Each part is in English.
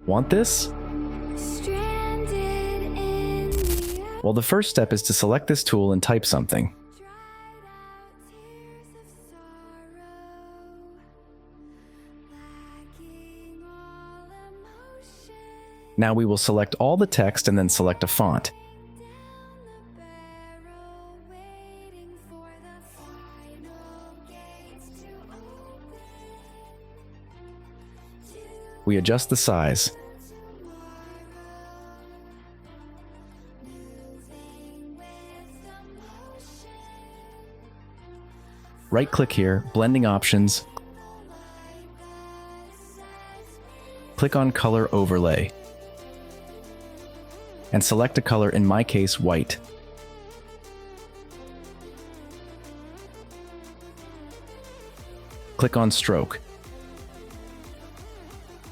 Want this? Well, the first step is to select this tool and type something. Now we will select all the text and then select a font. We adjust the size. Right-click here, Blending Options. Click on Color Overlay. And select a color, in my case, white. Click on Stroke.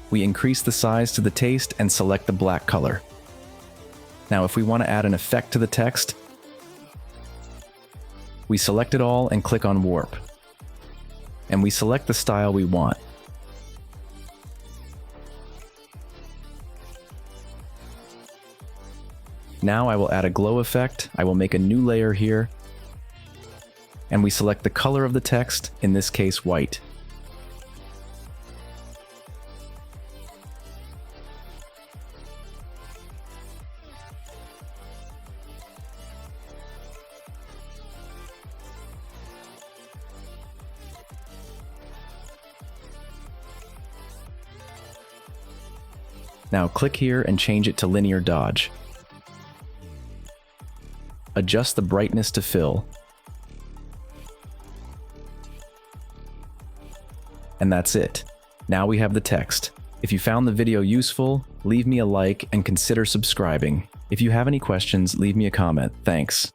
We increase the size to the taste and select the black color. Now if we want to add an effect to the text, we select it all and click on Warp. And we select the style we want. Now I will add a glow effect. I will make a new layer here. And we select the color of the text, in this case white. Now click here and change it to linear dodge. Adjust the brightness to fill. And that's it. Now we have the text. If you found the video useful, leave me a like and consider subscribing. If you have any questions, leave me a comment. Thanks.